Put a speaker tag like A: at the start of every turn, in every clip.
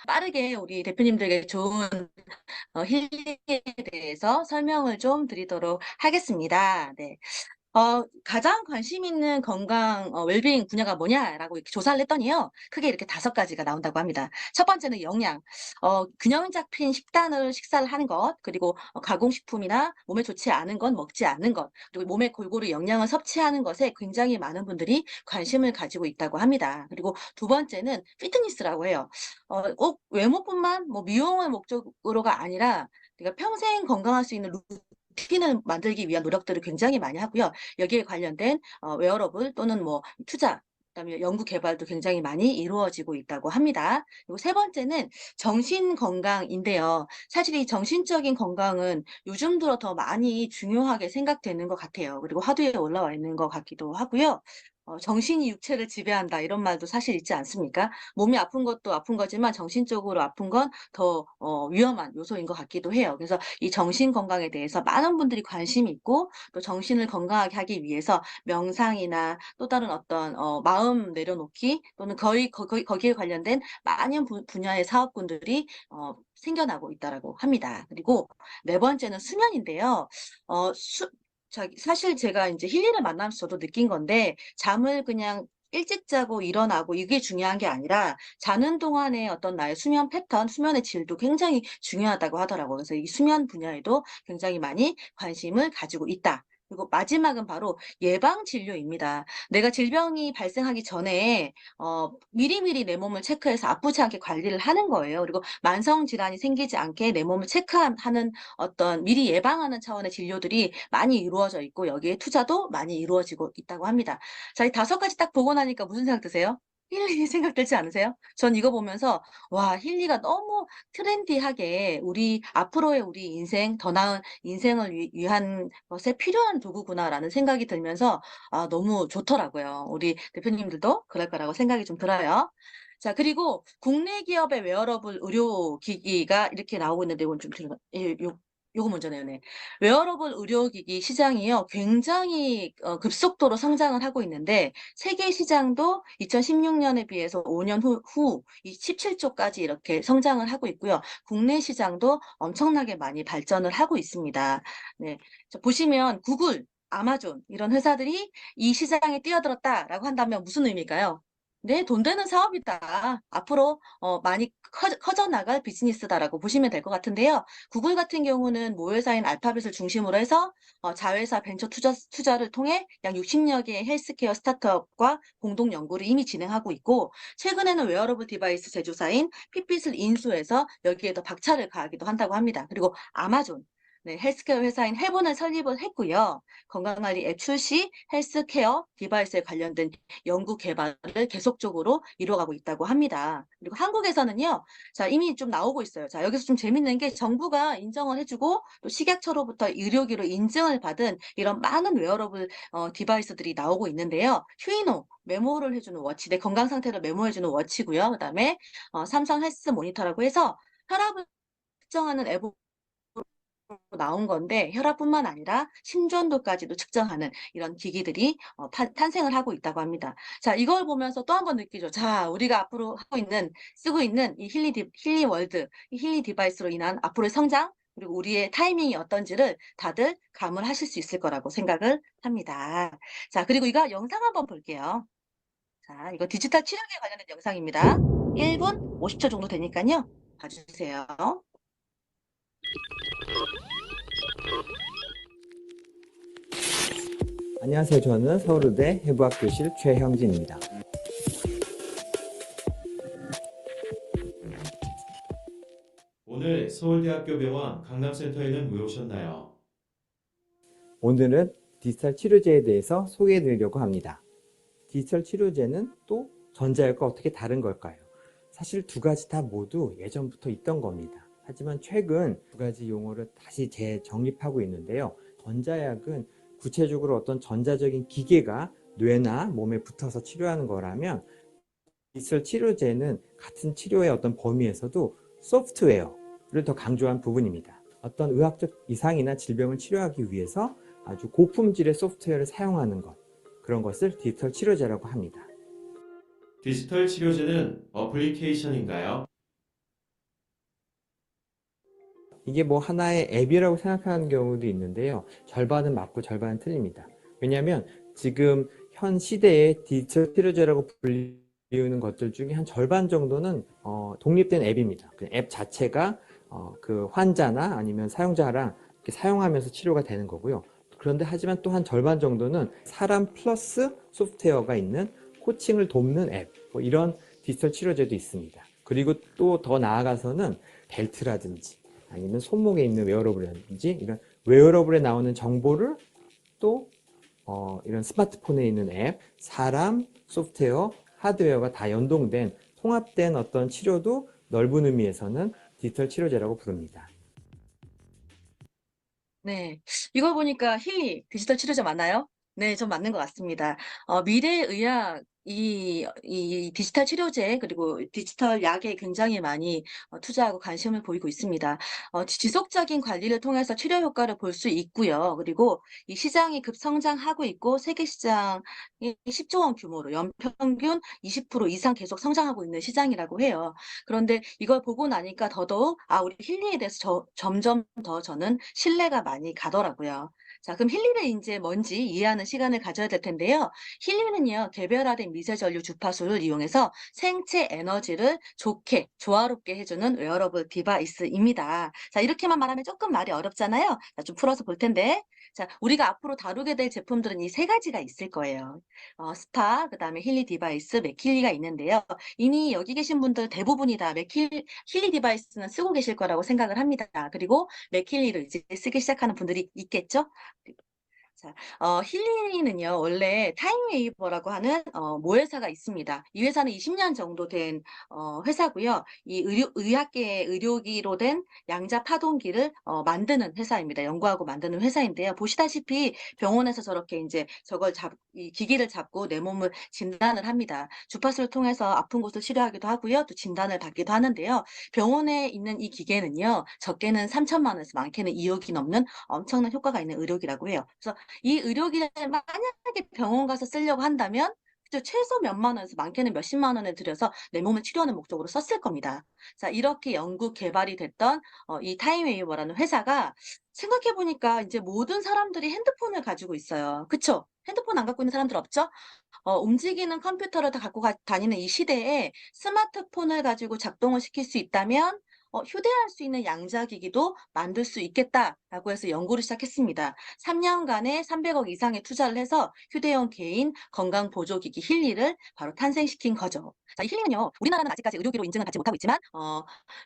A: 빠르게 우리 대표님들에게 좋은 힐링에 대해서 설명을 좀 드리도록 하겠습니다. 네. 가장 관심 있는 건강 웰빙 분야가 뭐냐라고 이렇게 조사를 했더니요. 크게 이렇게 5가지가 나온다고 합니다. 첫 번째는 영양. 균형 잡힌 식사를 하는 것, 그리고 가공식품이나 몸에 좋지 않은 건 먹지 않는 것, 그리고 몸에 골고루 영양을 섭취하는 것에 굉장히 많은 분들이 관심을 가지고 있다고 합니다. 그리고 두 번째는 피트니스라고 해요. 꼭 외모뿐만 뭐 미용을 목적으로가 아니라 내가 평생 건강할 수 있는 루틴을 만들기 위한 노력들을 굉장히 많이 하고요. 여기에 관련된 웨어러블 또는 뭐 투자, 그다음에 연구 개발도 굉장히 많이 이루어지고 있다고 합니다. 그리고 세 번째는 정신 건강인데요. 사실 이 정신적인 건강은 요즘 들어 더 많이 중요하게 생각되는 것 같아요. 그리고 화두에 올라와 있는 것 같기도 하고요. "정신이 육체를 지배한다." 이런 말도 사실 있지 않습니까? 몸이 아픈 것도 아픈 거지만 정신적으로 아픈 건 더 위험한 요소인 것 같기도 해요. 그래서 이 정신 건강에 대해서 많은 분들이 관심이 있고, 또 정신을 건강하게 하기 위해서 명상이나 또 다른 어떤 마음 내려놓기 또는 거기에 관련된 많은 분야의 사업군들이 생겨나고 있다라고 합니다. 그리고 네 번째는 수면인데요. 어 수 사실 제가 인제 힐리를 만나면서 저도 느낀 건데, 잠을 그냥 일찍 자고 일어나고 이게 중요한 게 아니라 자는 동안의 어떤 나의 수면 패턴, 수면의 질도 굉장히 중요하다고 하더라고요. 그래서 이 수면 분야에도 굉장히 많이 관심을 가지고 있다. 그리고 마지막은 바로 예방 진료입니다. 내가 질병이 발생하기 전에 미리미리 내 몸을 체크해서 아프지 않게 관리를 하는 거예요. 그리고 만성 질환이 생기지 않게 내 몸을 하는 어떤 미리 예방하는 차원의 진료들이 많이 이루어져 있고, 여기에 투자도 많이 이루어지고 있다고 합니다. 자, 이 5가지 딱 보고 나니까 무슨 생각 드세요? 힐리 생각 들지 않으세요? 전 이거 보면서 '와, 힐리가 너무 트렌디하게 우리 앞으로의 우리 인생, 더 나은 인생을 위한 것에 필요한 도구구나.'라는 생각이 들면서 너무 좋더라고요. 우리 대표님들도 그럴 거라고 생각이 좀 들어요. 자, 그리고 국내 기업의 웨어러블 의료기기가 이렇게 나오고 있는데, 이건 좀 들어 예 요거 먼저네요. 네. 웨어러블 의료기기 시장이요, 굉장히 급속도로 성장을 하고 있는데, 세계 시장도 2016 년에 비해서 5년 후 이 17 조까지 이렇게 성장을 하고 있고요. 국내 시장도 엄청나게 많이 발전을 하고 있습니다. 네. 자, 보시면 구글, 아마존 이런 회사들이 "이 시장에 뛰어들었다."라고 한다면 무슨 의미일까요? 네, 돈 되는 사업이다. 앞으로 많이 커져 나갈 비즈니스다라고 보시면 될 것 같은데요. 구글 같은 경우는 모회사인 알파벳을 중심으로 해서 자회사 벤처 투자를 통해 약 60여 개의 헬스케어 스타트업과 공동 연구를 이미 진행하고 있고, 최근에는 웨어러블 디바이스 제조사인 핏빗을 인수해서 여기에 더 박차를 가하기도 한다고 합니다. 그리고 아마존, 네, 헬스케어 회사인 헬본을 설립을 했고요. 건강관리 앱 출시, 헬스케어 디바이스에 관련된 연구 개발을 계속적으로 이루어가고 있다고 합니다. 그리고 한국에서는요. 자, 이미 좀 나오고 있어요. 자, 여기서 좀 재밌는 게, 정부가 인정을 해 주고 또 식약처로부터 의료기로 인증을 받은 이런 많은 웨어러블 디바이스들이 나오고 있는데요. 휴이노, 메모를 해 주는 워치, 내 건강 상태를 메모해 주는 워치고요. 그다음에 삼성 헬스 모니터라고 해서 혈압을 측정하는 앱으로 나온 건데, 혈압뿐만 아니라 심전도까지도 측정하는 이런 기기들이 탄생을 하고 있다고 합니다. 자, 이걸 보면서 또 한 번 느끼죠. 자, 우리가 앞으로 쓰고 있는 이 힐리 월드, 이 힐리 디바이스로 인한 앞으로의 성장, 그리고 우리의 타이밍이 어떤지를 다들 감을 하실 수 있을 거라고 생각을 합니다. 자, 그리고 이거 영상 한번 볼게요. 자, 이거 디지털 치료기에 관련된 영상입니다. 1분 50초 정도 되니까요, 봐 주세요.
B: 안녕하세요. 저는 서울의대 해부학교실 최형진입니다.
C: 오늘 서울대학교 병원 강남센터에는 왜 오셨나요?
B: 오늘은 디지털 치료제에 대해서 소개해 드리려고 합니다. 디지털 치료제는 또 전자薬과 어떻게 다른 걸까요? 사실 두 가지 다 모두 예전부터 있던 겁니다. 하지만 최근 두 가지 용어를 다시 재정립하고 있는데요. 전자약은 구체적으로 어떤 전자적인 기계가 뇌나 몸에 붙어서 치료하는 거라면, 디지털 치료제는 같은 치료의 어떤 범위에서도 소프트웨어를 더 강조한 부분입니다. 어떤 의학적 이상이나 질병을 치료하기 위해서 아주 고품질의 소프트웨어를 사용하는 것, 그런 것을 디지털 치료제라고 합니다.
C: 디지털 치료제는 어플리케이션인가요?
B: 이게 뭐 하나의 앱이라고 생각하는 경우도 있는데요. 절반은 맞고 절반은 틀립니다. 왜냐하면 지금 현 시대의 디지털 치료제라고 불리우는 것들 중에 한 절반 정도는 독립된 앱입니다. 그 앱 자체가 그 환자나 아니면 사용자랑 이렇게 사용하면서 치료가 되는 거고요. 그런데 하지만 또 한 절반 정도는 사람 플러스 소프트웨어가 있는 코칭을 돕는 앱, 뭐 이런 디지털 치료제도 있습니다. 그리고 또 더 나아가서는 벨트라든지 아니면 손목에 있는 웨어러블이라든지 이런 웨어러블에 나오는 정보를 또 이런 스마트폰에 있는 앱, 사람, 소프트웨어, 하드웨어가 다 연동된 통합된 어떤 치료도 넓은 의미에서는 디지털 치료제라고 부릅니다.
A: 네. 이걸 보니까 힐리 디지털 치료제 맞나요? 네, 좀 맞는 것 같습니다. 미래의학 이 디지털 치료제 그리고 디지털 약에 굉장히 많이 투자하고 관심을 보이고 있습니다. 지속적인 관리를 통해서 치료 효과를 볼 수 있고요. 그리고 이 시장이 급성장하고 있고 세계 시장이 10조 원 규모로 연평균 20% 이상 계속 성장하고 있는 시장이라고 해요. 그런데 이걸 보고 나니까 더더욱 우리 힐리에 대해서 점점 더 저는 신뢰가 많이 가더라고요. 자, 그럼 힐리는 인제 뭔지 이해하는 시간을 가져야 될 텐데요. 힐리는요, 개별화된 미세전류 주파수를 이용해서 생체 에너지를 좋게 조화롭게 해 주는 웨어러블 디바이스입니다. 자, 이렇게만 말하면 쪼끔 말이 어렵잖아요. 자, 좀 풀어서 볼 텐데, 자, 우리가 앞으로 다루게 될 제품들은 이 세 가지가 있을 거예요. 스파, 그다음에 힐리 디바이스, 맥힐리가 있는데요. 이미 여기 계신 분들 대부분이 다 힐리 디바이스는 쓰고 계실 거라고 생각을 합니다. 그리고 맥힐리를 이제 쓰기 시작하는 분들이 있겠죠? 자, 힐리는요, 원래 타임웨이버라고 하는 모회사가 있습니다. 이 회사는 20년 정도 된 회사고요. 이 의학계의 의료기로 된 양자 파동기를 만드는 회사입니다. 연구하고 만드는 회사인데요. 보시다시피 병원에서 저렇게 인제 저걸 이 기기를 잡고 내 몸을 진단을 합니다. 주파수를 통해서 아픈 곳을 치료하기도 하고요. 또 진단을 받기도 하는데요. 병원에 있는 이 기계는요, 적게는 3천만 원에서 많게는 2억이 넘는 엄청난 효과가 있는 의료기라고 해요. 그래서 이 의료기를 만약에 병원 가서 쓰려고 한다면 그죠, 최소 몇만 원에서 많게는 몇십만 원을 들여서 내 몸을 치료하는 목적으로 썼을 겁니다. 자, 이렇게 연구 개발이 됐던 이 타임웨이버라는 회사가 생각해 보니까 인제 모든 사람들이 핸드폰을 가지고 있어요. 그쵸? 핸드폰 안 갖고 있는 사람들 없죠? 움직이는 컴퓨터를 다 갖고 다니는 이 시대에 스마트폰을 가지고 작동을 시킬 수 있다면 '휴대할 수 있는 양자기기도 만들 수 있겠다.'라고 해서 연구를 시작했습니다. 3 년간에 300억 이상의 투자를 해서 휴대용 개인 건강 보조기기 힐리를 바로 탄생시킨 거죠. 자, 이 힐리는요, 우리나라는 아직까지 의료기로 인증을 받지 못하고 있지만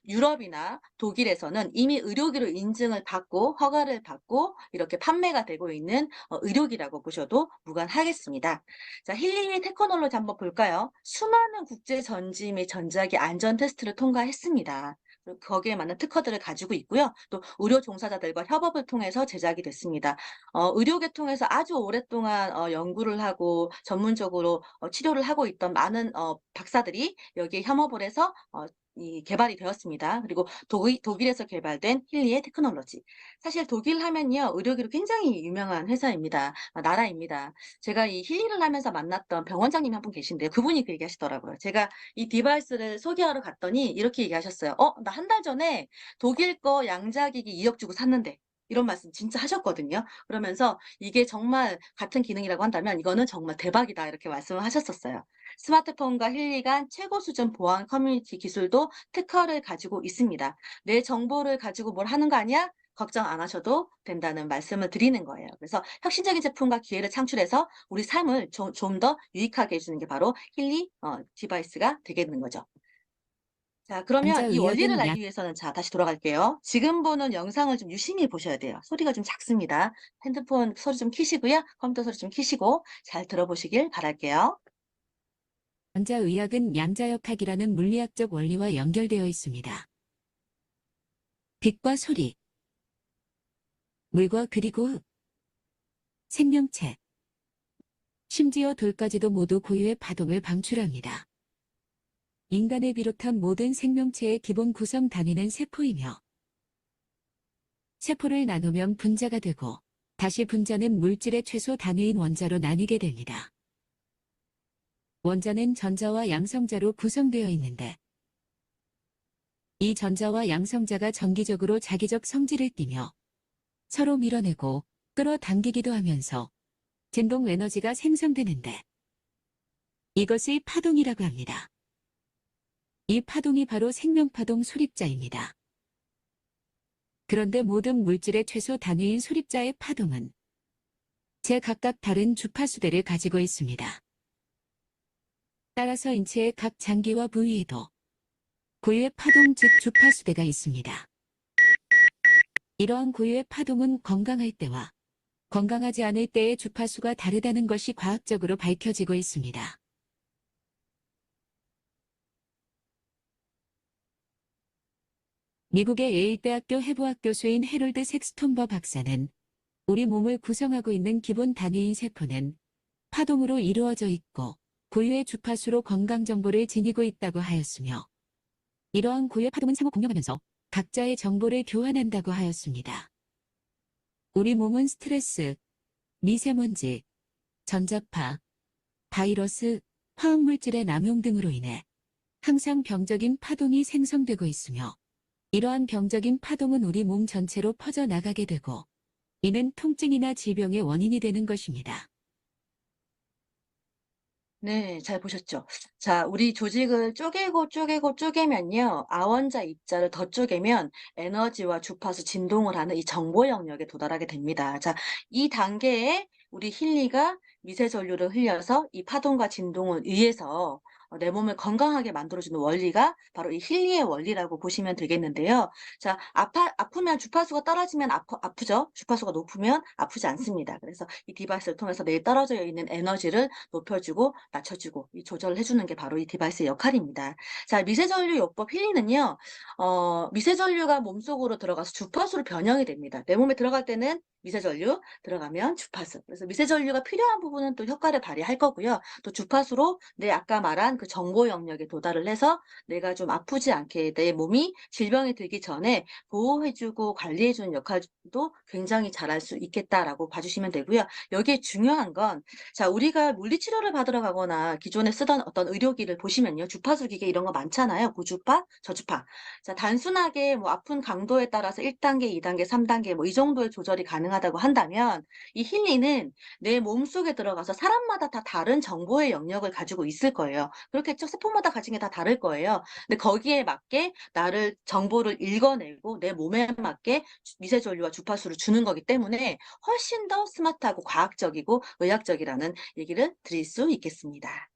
A: 유럽이나 독일에서는 이미 의료기로 인증을 받고 허가를 받고 이렇게 판매가 되고 있는 의료기라고 보셔도 무관하겠습니다. 자, 힐링의 테크놀로지 한번 볼까요? 수많은 국제 전지 및 전자기 안전 테스트를 통과했습니다. 그리고 거기에 맞는 특허들을 가지고 있고요. 또 의료 종사자들과 협업을 통해서 제작이 됐습니다. 의료계통에서 아주 오랫동안 연구를 하고 전문적으로 치료를 하고 있던 많은 박사들이 여기에 협업을 해서 이 개발이 되었습니다. 그리고 독일에서 개발된 힐리의 테크놀로지. 사실 독일 하면요, 의료기로 굉장히 유명한 회사입니다. 나라입니다. 제가 이 힐리를 하면서 만났던 병원장님이 한 분 계신데요. 그분이 그 얘기하시더라고요. 제가 이 디바이스를 소개하러 갔더니 이렇게 얘기하셨어요. 나 한 달 전에 독일 거 양자기기 2억 주고 샀는데." 이런 말씀 진짜 하셨거든요. 그러면서 "이게 정말 같은 기능이라고 한다면 이거는 정말 대박이다." 이렇게 말씀을 하셨었어요. 스마트폰과 힐리 간 최고 수준 보안 커뮤니티 기술도 특허를 가지고 있습니다. "내 정보를 가지고 뭘 하는 거 아니야?" 걱정 안 하셔도 된다는 말씀을 드리는 거예요. 그래서 혁신적인 제품과 기회를 창출해서 우리 삶을 좀 더 유익하게 해 주는 게 바로 힐리 디바이스가 되겠는 거죠. 자, 그러면 이 원리를
D: 남자의학은 양
A: 알기 위해서는 자, 다시 돌아갈게요. 지금 보는 영상을 좀 유심히 보셔야 돼요. 소리가 좀 작습니다. 핸드폰 소리 좀 켜시고요. 컴퓨터 소리 좀 켜시고 잘 들어보시길 바랄게요.
D: 남자의학은 양자역학이라는 물리학적 원리와 연결되어 있습니다. 빛과 소리, 물과 그리고 흙, 생명체, 심지어 돌까지도 모두 고유의 파동을 방출합니다. 인간을 비롯한 모든 생명체의 기본 구성 단위는 세포이며 세포를 나누면 분자가 되고 다시 분자는 물질의 최소 단위인 원자로 나뉘게 됩니다. 원자는 전자와 양성자로 구성되어 있는데 이 전자와 양성자가 정기적으로 자기적 성질을 띠며 서로 밀어내고 끌어당기기도 하면서 진동 에너지가 생성되는데 이것을 파동이라고 합니다. 이 파동이 바로 생명파동 소립자입니다. 그런데 모든 물질의 최소 단위인 소립자의 파동은 제각각 다른 주파수대를 가지고 있습니다. 따라서 인체의 각 장기와 부위에도 고유의 파동 즉 주파수대가 있습니다. 이러한 고유의 파동은 건강할 때와 건강하지 않을 때의 주파수가 다르다는 것이 과학적으로 밝혀지고 있습니다. 미국의 예일대학교 해부학 교수인 해롤드 섹스톤버 박사는 우리 몸을 구성하고 있는 기본 단위인 세포는 파동으로 이루어져 있고 고유의 주파수로 건강 정보를 지니고 있다고 하였으며 이러한 고유의 파동은 상호 공유하면서 각자의 정보를 교환한다고 하였습니다. 우리 몸은 스트레스, 미세먼지, 전자파, 바이러스, 화학물질의 남용 등으로 인해 항상 병적인 파동이 생성되고 있으며 이러한 병적인 파동은 우리 몸 전체로 퍼져나가게 되고 이는 통증이나 질병의 원인이 되는 것입니다.
A: 네, 잘 보셨죠? 자, 우리 조직을 쪼개면요. 아원자 입자를 더 쪼개면 에너지와 주파수 진동을 하는 이 정보 영역에 도달하게 됩니다. 자, 이 단계에 우리 힐리가 미세 전류를 흘려서 이 파동과 진동을 의해서 내 몸을 건강하게 만들어주는 원리가 바로 이 힐리의 원리라고 보시면 되겠는데요. 자, 아프면 주파수가 떨어지면 아프죠? 주파수가 높으면 아프지 않습니다. 그래서 이 디바이스를 통해서 내에 떨어져 있는 에너지를 높여주고 낮춰주고 이 조절을 해주는 게 바로 이 디바이스의 역할입니다. 자, 미세전류 요법 힐리는요, 미세전류가 몸속으로 들어가서 주파수로 변형이 됩니다. 내 몸에 들어갈 때는 미세전류, 들어가면 주파수. 그래서 미세전류가 필요한 부분은 또 효과를 발휘할 거고요. 또 주파수로 내 아까 말한 그 정보 영역에 도달을 해서 내가 좀 아프지 않게 내 몸이 질병이 들기 전에 보호해주고 관리해주는 역할도 굉장히 잘할 수 있겠다라고 봐주시면 되고요. 여기에 중요한 건 자, 우리가 물리치료를 받으러 가거나 기존에 쓰던 어떤 의료기를 보시면요. 주파수 기계 이런 거 많잖아요. 고주파, 저주파. 자, 단순하게 뭐 아픈 강도에 따라서 1단계, 2단계, 3단계 뭐 이 정도의 조절이 가능하다고 한다면 이 힐리는 내 몸속에 들어가서 사람마다 다 다른 정보의 영역을 가지고 있을 거예요. 그렇겠죠? 세포마다 가진 게 다 다를 거예요. 근데 거기에 맞게 나를 정보를 읽어내고 내 몸에 맞게 미세전류와 주파수를 주는 거기 때문에 훨씬 더 스마트하고 과학적이고 의학적이라는 얘기를 드릴 수 있겠습니다.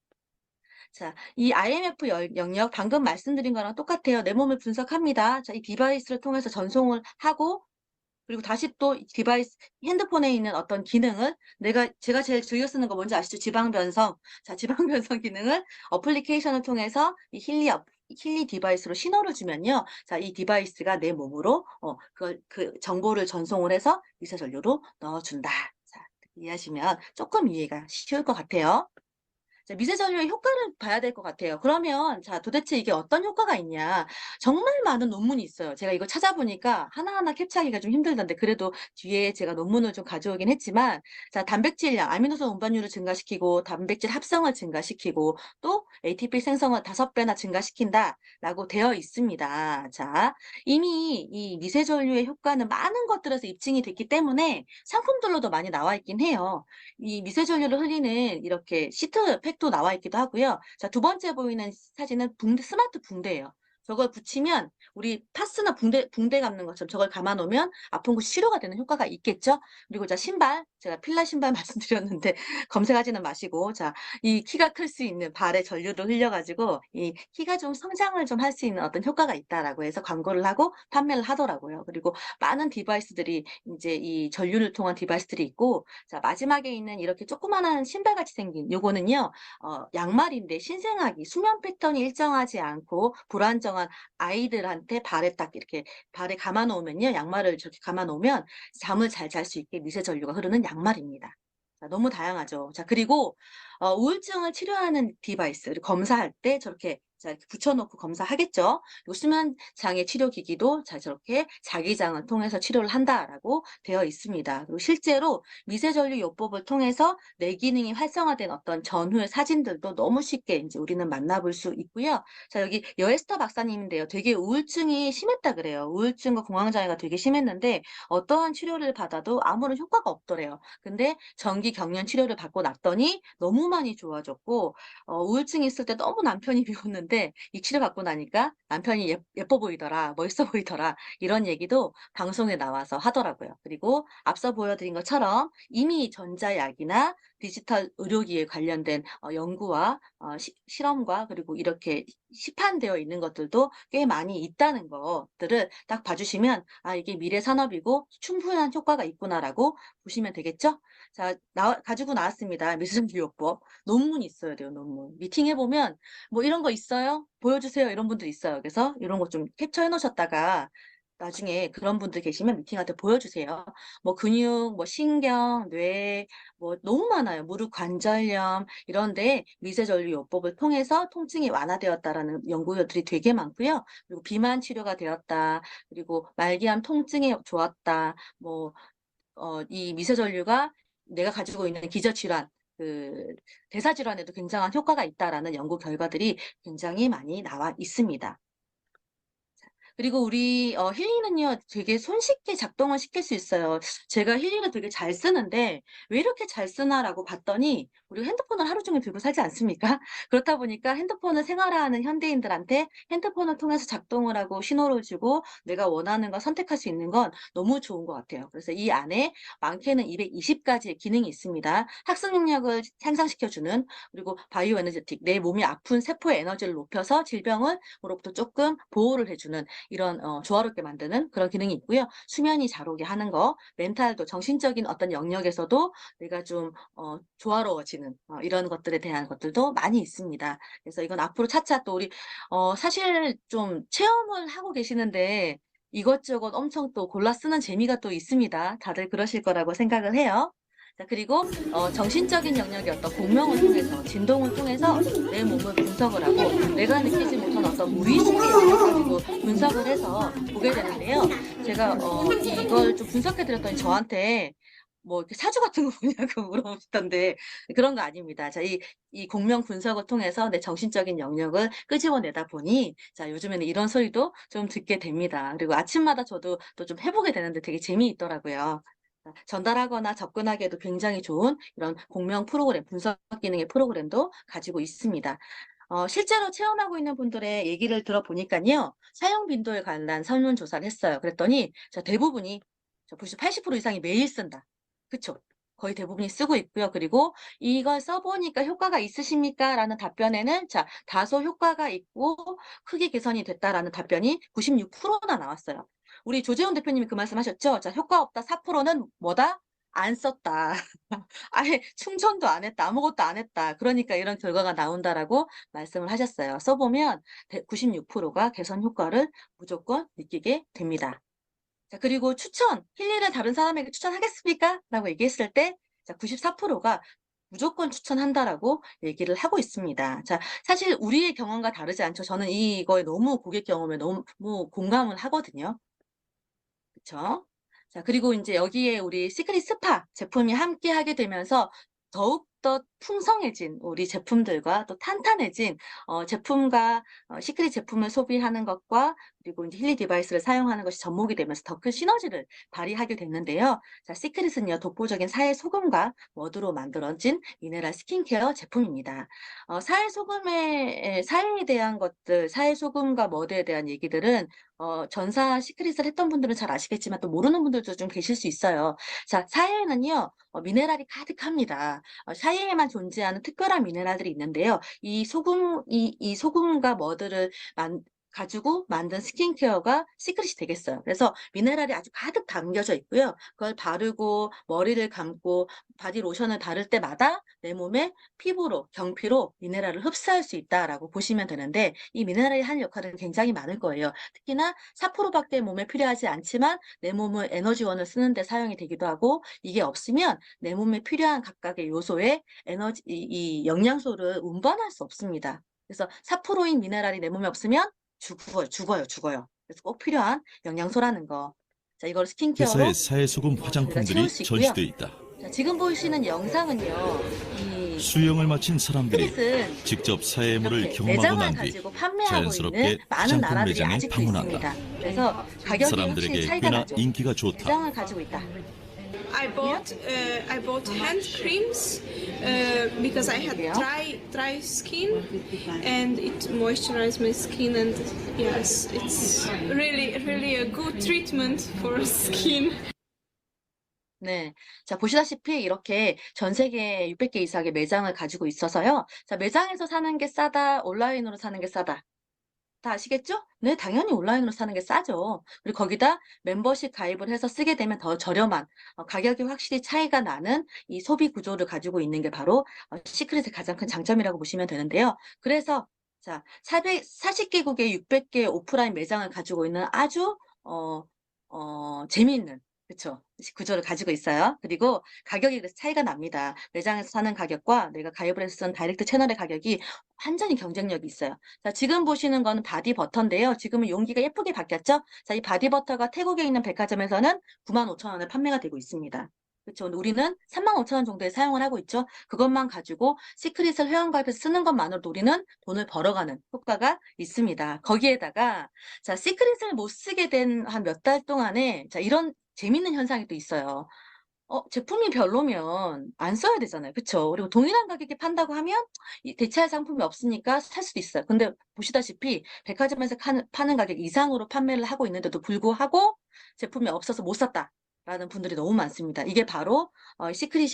A: 자, 이 IMF 영역 방금 말씀드린 거랑 똑같아요. 내 몸을 분석합니다. 자, 이 디바이스를 통해서 전송을 하고 그리고 다시 또 디바이스 핸드폰에 있는 어떤 기능을 제가 제일 즐겨 쓰는 거 뭔지 아시죠? 지방 변성. 자, 지방 변성 기능을 어플리케이션을 통해서 이 힐리 디바이스로 신호를 주면요. 자, 이 디바이스가 내 몸으로 그 정보를 전송을 해서 미세 전류로 넣어 준다. 자, 이해하시면 조금 이해가 쉬울 것 같아요. 자, 미세전류의 효과를 봐야 될 것 같아요. 그러면 자, 도대체 이게 어떤 효과가 있냐? 정말 많은 논문이 있어요. 제가 이거 찾아보니까 하나하나 캡처하기가 좀 힘들던데 그래도 뒤에 제가 논문을 좀 가져오긴 했지만 자, 단백질량, 아미노산 운반율을 증가시키고 단백질 합성을 증가시키고 또 ATP 생성을 5배나 증가시킨다라고 되어 있습니다. 자, 이미 이 미세전류의 효과는 많은 것들에서 입증이 됐기 때문에 상품들로도 많이 나와 있긴 해요. 이 미세전류를 흘리는 이렇게 시트 팩도 나와 있기도 하고요. 자, 두 번째 보이는 사진은 스마트 붕대예요. 저걸 붙이면 우리 파스나 붕대 감는 것처럼 저걸 감아 놓으면 아픈 곳이 치료가 되는 효과가 있겠죠? 그리고 자, 신발. 제가 필라 신발 말씀드렸는데 검색하지는 마시고 자, 이 키가 클 수 있는 발에 전류를 흘려 가지고 이 키가 좀 성장을 좀 할 수 있는 어떤 효과가 있다라고 해서 광고를 하고 판매를 하더라고요. 그리고 많은 디바이스들이 이제 이 전류를 통한 디바이스들이 있고 자, 마지막에 있는 이렇게 조그마한 신발같이 생긴 요거는요. 양말인데 신생아기 수면 패턴이 일정하지 않고 불안정한 아이들한테 발에 딱 이렇게 발에 감아 놓으면요. 양말을 저렇게 감아 놓으면 잠을 잘 잘 수 있게 미세 전류가 흐르는 양말입니다. 자, 너무 다양하죠. 자, 그리고 우울증을 치료하는 디바이스, 검사할 때 저렇게 자, 이렇게 붙여놓고 검사하겠죠. 그리고 수면 장애 치료 기기도 자, 저렇게 자기장을 통해서 치료를 한다라고 되어 있습니다. 그리고 실제로 미세전류 요법을 통해서 뇌 기능이 활성화된 어떤 전후의 사진들도 너무 쉽게 이제 우리는 만나볼 수 있고요. 자, 여기 여에스터 박사님인데요. 되게 우울증이 심했다 그래요. 우울증과 공황장애가 되게 심했는데 어떠한 치료를 받아도 아무런 효과가 없더래요. 근데 정기 경련 치료를 받고 났더니 너무 많이 좋아졌고, 우울증이 있을 때 너무 남편이 미웠는데 이 치료 받고 나니까 남편이 예뻐 보이더라, 멋있어 보이더라, 이런 얘기도 방송에 나와서 하더라고요. 그리고 앞서 보여드린 것처럼 이미 전자약이나 디지털 의료기에 관련된 연구와 실험과 그리고 이렇게 시판되어 있는 것들도 꽤 많이 있다는 것들을 딱 봐주시면 아, 이게 미래 산업이고 충분한 효과가 있구나라고 보시면 되겠죠? 자, 가지고 나왔습니다. 미술기요법. 논문이 있어야 돼요, 논문. 미팅해보면 뭐 이런 거 있어요? 보여주세요. 이런 분들 있어요. 그래서 이런 거 좀 캡처해 놓으셨다가 나중에 그런 분들 계시면 미팅할 때 보여주세요. 뭐 근육, 뭐 신경, 뇌, 뭐 너무 많아요. 무릎 관절염 이런데 미세전류요법을 통해서 통증이 완화되었다라는 연구들이 되게 많고요. 그리고 비만 치료가 되었다. 그리고 말기암 통증이 좋았다. 뭐 이 미세전류가 내가 가지고 있는 기저질환, 그 대사질환에도 굉장한 효과가 있다라는 연구 결과들이 굉장히 많이 나와 있습니다. 그리고 우리 힐링은요 되게 손쉽게 작동을 시킬 수 있어요. 제가 힐링을 되게 잘 쓰는데 '왜 이렇게 잘 쓰나?'라고 봤더니 우리가 핸드폰을 하루 종일 들고 살지 않습니까? 그렇다 보니까 핸드폰을 생활화하는 현대인들한테 핸드폰을 통해서 작동을 하고 신호를 주고 내가 원하는 걸 선택할 수 있는 건 너무 좋은 것 같아요. 그래서 이 안에 많게는 220 가지의 기능이 있습니다. 학습 능력을 향상시켜 주는, 그리고 바이오 에너제틱, 내 몸이 아픈 세포의 에너지를 높여서 질병으로부터 조금 보호를 해 주는 이런 조화롭게 만드는 그런 기능이 있고요. 수면이 잘 오게 하는 거, 멘탈도 정신적인 어떤 영역에서도 내가 좀 조화로워지는 이런 것들에 대한 것들도 많이 있습니다. 그래서 이건 앞으로 차차 또 우리 사실 좀 체험을 하고 계시는데 이것저것 엄청 또 골라 쓰는 재미가 또 있습니다. 다들 그러실 거라고 생각을 해요. 자, 그리고 정신적인 영역의 어떤 공명을 통해서, 진동을 통해서 내 몸을 분석을 하고 내가 느끼지 못한 어떤 무의식의 영역 가지고 분석을 해서 보게 되는데요. 제가 이걸 좀 분석해 드렸더니 저한테 뭐 이렇게 사주 같은 거 보냐고 물어보시던데 그런 거 아닙니다. 자, 이 공명 분석을 통해서 내 정신적인 영역을 끄집어내다 보니 자, 요즘에는 이런 소리도 좀 듣게 됩니다. 그리고 아침마다 저도 또 좀 해 보게 되는데 되게 재미있더라고요. 전달하거나 접근하기에도 굉장히 좋은 이런 공명 프로그램, 분석 기능의 프로그램도 가지고 있습니다. 실제로 체험하고 있는 분들의 얘기를 들어보니까요, 사용 빈도에 관한 설문조사를 했어요. 그랬더니 자, 대부분이 벌써 80% 이상이 매일 쓴다. 그쵸? 거의 대부분이 쓰고 있고요. 그리고 "이걸 써 보니까 효과가 있으십니까?" 라는 답변에는 자, 다소 효과가 있고 크게 개선이 됐다라는 답변이 96%나 나왔어요. 우리 조재훈 대표님이 그 말씀하셨죠? 자, "효과 없다 4%는 뭐다? 안 썼다." 아예 충전도 안 했다. 아무것도 안 했다. 그러니까 이런 결과가 나온다라고 말씀을 하셨어요. 써 보면 96%가 개선 효과를 무조건 느끼게 됩니다. 자, 그리고 추천, "힐링을 다른 사람에게 추천하겠습니까?" 라고 얘기했을 때 자, 94%가 "무조건 추천한다."라고 얘기를 하고 있습니다. 자, 사실 우리의 경험과 다르지 않죠. 저는 이거에 너무 고객 경험에 너무 공감을 하거든요. 그쵸? 자, 그리고 인제 여기에 우리 시크릿 스파 제품이 함께하게 되면서 더욱더 풍성해진 우리 제품들과 또 탄탄해진 제품과 시크릿 제품을 소비하는 것과 그리고 인제 힐리 디바이스를 사용하는 것이 접목이 되면서 더 큰 시너지를 발휘하게 됐는데요. 자, 시크릿은요, 독보적인 사회 소금과 머드로 만들어진 미네랄 스킨케어 제품입니다. 사회에 대한 것들, 사회 소금과 머드에 대한 얘기들은 전사 시크릿을 했던 분들은 잘 아시겠지만 또 모르는 분들도 좀 계실 수 있어요. 자, 사해에는요, 미네랄이 가득합니다. 사해에만 존재하는 특별한 미네랄들이 있는데요. 이 소금과 머드를 가지고 만든 스킨케어가 시크릿이 되겠어요. 그래서 미네랄이 아주 가득 담겨져 있고요. 그걸 바르고 머리를 감고 바디 로션을 바를 때마다 내 몸에 피부로, 경피로 미네랄을 흡수할 수 있다라고 보시면 되는데 이 미네랄이 하는 역할은 굉장히 많을 거예요. 특히나 4% 밖에 몸에 필요하지 않지만 내 몸을 에너지원을 쓰는 데 사용이 되기도 하고, 이게 없으면 내 몸에 필요한 각각의 요소의 이 영양소를 운반할 수 없습니다. 그래서 4%인 미네랄이 내 몸에 없으면 죽어요. 그래서 꼭 필요한 영양소라는 거. 자, 이걸
E: 회사에
A: 스킨케어로
E: 사회소금
A: 저희가 채울
E: 화장품들이
A: 수 있고요.
E: 전시돼 있다.
A: 자, 지금 보시는 영상은요. 이
E: 수영을 마친 사람들이
A: 시크릿은
E: 직접 사회물을
A: 이렇게
E: 경험하고
A: 매장을
E: 난 뒤
A: 가지고 판매하고 있는
E: 자연스럽게
A: 많은
E: 화장품
A: 나라들이
E: 매장에
A: 아직도
E: 방문한다.
A: 있습니다. 그래서 가격이 확실히
E: 사람들에게
A: 차이가
E: 꽤나
A: 나죠.
E: 인기가 좋다.
A: 매장을 가지고 있다.
F: I bought hand creams because I had
A: Yeah.
F: dry skin and it moisturized my skin and yes, it's really a good treatment for skin.
A: 네. 자, 보시다시피 이렇게 전 세계 600개 이상의 매장을 가지고 있어서요. 자, 매장에서 사는 게 싸다, 온라인으로 사는 게 싸다. 다 아시겠죠? 네, 당연히 온라인으로 사는 게 싸죠. 그리고 거기다 멤버십 가입을 해서 쓰게 되면 더 저렴한, 가격이 확실히 차이가 나는 이 소비 구조를 가지고 있는 게 바로 시크릿의 가장 큰 장점이라고 보시면 되는데요. 그래서 자, 440개국의 600개 오프라인 매장을 가지고 있는 아주 재미있는 그쵸? 구조를 가지고 있어요. 그리고 가격이 그래서 차이가 납니다. 매장에서 사는 가격과 내가 가입을 해서 쓴 다이렉트 채널의 가격이 완전히 경쟁력이 있어요. 자, 지금 보시는 거는 바디 버터인데요. 지금은 용기가 예쁘게 바뀌었죠? 자, 이 바디 버터가 태국에 있는 백화점에서는 95,000원에 판매가 되고 있습니다. 그쵸? 근데 우리는 35,000원 정도에 사용을 하고 있죠. 그것만 가지고 시크릿을 회원가입해서 쓰는 것만으로도 우리는 돈을 벌어가는 효과가 있습니다. 거기에다가 자, 시크릿을 못 쓰게 된 한 몇 달 동안에 자, 이런 재밌는 현상이 또 있어요. 제품이 별로면 안 써야 되잖아요. 그쵸? 그리고 동일한 가격에 판다고 하면 이 대체할 상품이 없으니까 살 수도 있어요. 근데 보시다시피 백화점에서 파는 가격 이상으로 판매를 하고 있는데도 불구하고 제품이 없어서 못 샀다. 라는 분들이 너무 많습니다. 이게 바로 시크릿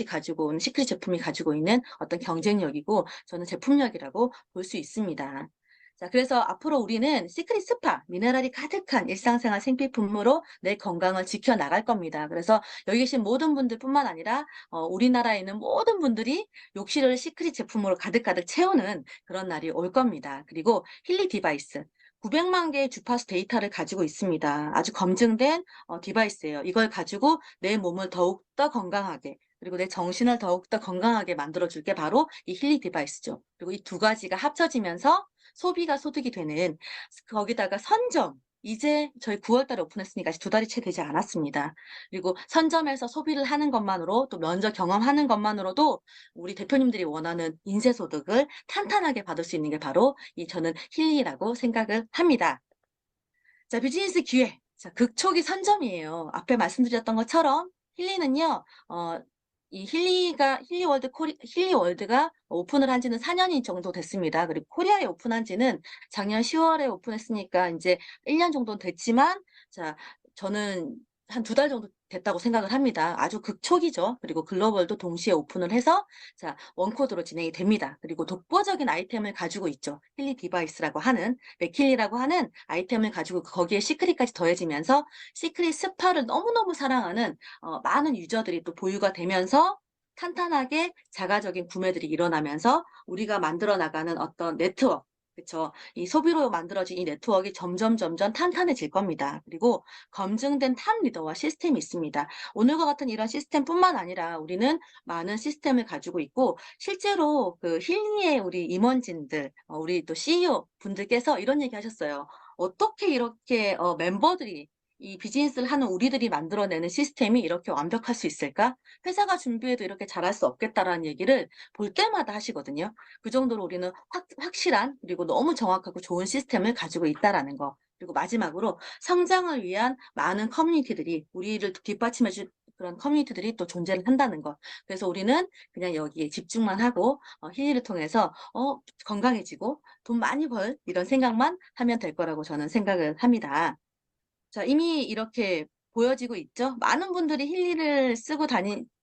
A: 제품이 가지고 있는 어떤 경쟁력이고 저는 제품력이라고 볼 수 있습니다. 자, 그래서 앞으로 우리는 시크릿 스파, 미네랄이 가득한 일상생활 생필품으로 내 건강을 지켜나갈 겁니다. 그래서 여기 계신 모든 분들뿐만 아니라 우리나라에 있는 모든 분들이 욕실을 시크릿 제품으로 가득가득 채우는 그런 날이 올 겁니다. 그리고 힐리 디바이스. 900만 개의 주파수 데이터를 가지고 있습니다. 아주 검증된 디바이스예요. 이걸 가지고 내 몸을 더욱더 건강하게 그리고 내 정신을 더욱더 건강하게 만들어줄 게 바로 이 힐리 디바이스죠. 그리고 이 두 가지가 합쳐지면서 소비가 소득이 되는 거기다가 선점. 이제 저희 9월 달에 오픈했으니까 아직 2달이 채 되지 않았습니다. 그리고 선점에서 소비를 하는 것만으로 또 면접 경험하는 것만으로도 우리 대표님들이 원하는 인쇄소득을 탄탄하게 받을 수 있는 게 바로 저는 힐리라고 생각을 합니다. 자, 비즈니스 기회. 자, 극초기 선점이에요. 앞에 말씀드렸던 것처럼 힐리는요, 이 힐리월드가 오픈을 한 지는 4년이 정도 됐습니다. 그리고 코리아에 오픈한 지는 작년 10월에 오픈했으니까 이제 1년 정도 됐지만, 자, 저는 한 2달 정도 됐다고 생각을 합니다. 아주 극초기죠. 그리고 글로벌도 동시에 오픈을 해서, 자, 원코드로 진행이 됩니다. 그리고 독보적인 아이템을 가지고 있죠. 힐리 디바이스라고 하는, 맥힐리라고 하는 아이템을 가지고 거기에 시크릿까지 더해지면서 시크릿 스파를 너무너무 사랑하는 많은 유저들이 또 보유가 되면서 탄탄하게 자가적인 구매들이 일어나면서 우리가 만들어 나가는 어떤 네트워크, 그쵸? 이 소비로 만들어진 이 네트워크가 점점 탄탄해질 겁니다. 그리고 검증된 탑 리더와 시스템이 있습니다. 오늘과 같은 이런 시스템뿐만 아니라 우리는 많은 시스템을 가지고 있고 실제로 그 힐리의 우리 임원진들, 우리 또 CEO 분들께서 이런 얘기 하셨어요. 어떻게 이렇게 멤버들이 이 비즈니스를 하는 우리들이 만들어내는 시스템이 이렇게 완벽할 수 있을까? 회사가 준비해도 이렇게 잘할 수 없겠다라는 얘기를 볼 때마다 하시거든요. 그 정도로 우리는 확실한 그리고 너무 정확하고 좋은 시스템을 가지고 있다라는 거. 그리고 마지막으로 성장을 위한 많은 커뮤니티들이 우리를 뒷받침해 줄 그런 커뮤니티들이 또 존재를 한다는 것. 그래서 우리는 그냥 여기에 집중만 하고 힐리를 통해서 건강해지고 돈 많이 벌 이런 생각만 하면 될 거라고 저는 생각을 합니다. 자, 이미 이렇게 보여지고 있죠. 많은 분들이 힐리를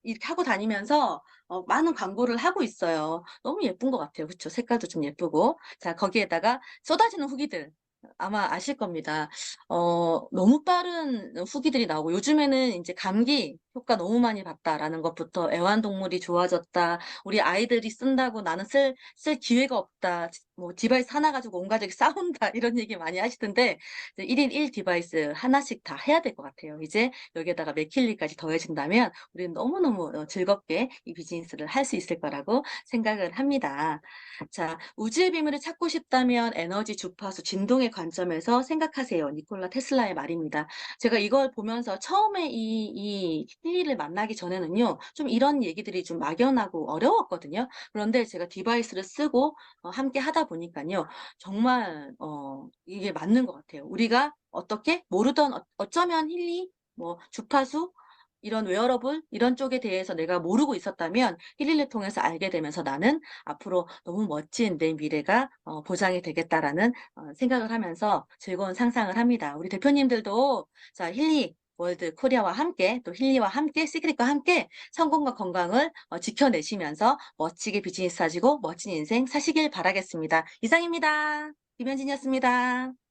A: 이렇게 하고 다니면서 많은 광고를 하고 있어요. 너무 예쁜 것 같아요. 그쵸? 색깔도 좀 예쁘고. 자, 거기에다가 쏟아지는 후기들. 아마 아실 겁니다. 너무 빠른 후기들이 나오고 요즘에는 이제 감기 효과 너무 많이 봤다라는 것부터 애완동물이 좋아졌다. 우리 아이들이 쓴다고 나는 쓸 기회가 없다. 뭐 디바이스 하나 가지고 온 가족이 싸운다. 이런 얘기 많이 하시던데 이제 1인 1 디바이스 하나씩 다 해야 될 것 같아요. 이제 여기에다가 맥킬리까지 더해진다면 우리는 너무너무 즐겁게 이 비즈니스를 할 수 있을 거라고 생각을 합니다. 자, 우주의 비밀을 찾고 싶다면 에너지, 주파수, 진동의 관점에서 생각하세요. 니콜라 테슬라의 말입니다. 제가 이걸 보면서 처음에 이 힐리를 만나기 전에는요, 좀 이런 얘기들이 좀 막연하고 어려웠거든요. 그런데 제가 디바이스를 쓰고 함께 하다 보니까요, 정말 이게 맞는 것 같아요. 우리가 어떻게 모르던 어쩌면 힐리, 뭐 주파수 이런 웨어러블 이런 쪽에 대해서 내가 모르고 있었다면 힐리를 통해서 알게 되면서 나는 앞으로 너무 멋진 내 미래가 보장이 되겠다라는 생각을 하면서 즐거운 상상을 합니다. 우리 대표님들도 자 힐리 월드 코리아와 함께 또 힐리와 함께 시크릿과 함께 성공과 건강을 지켜내시면서 멋지게 비즈니스 하시고 멋진 인생 사시길 바라겠습니다. 이상입니다. 김현진이었습니다.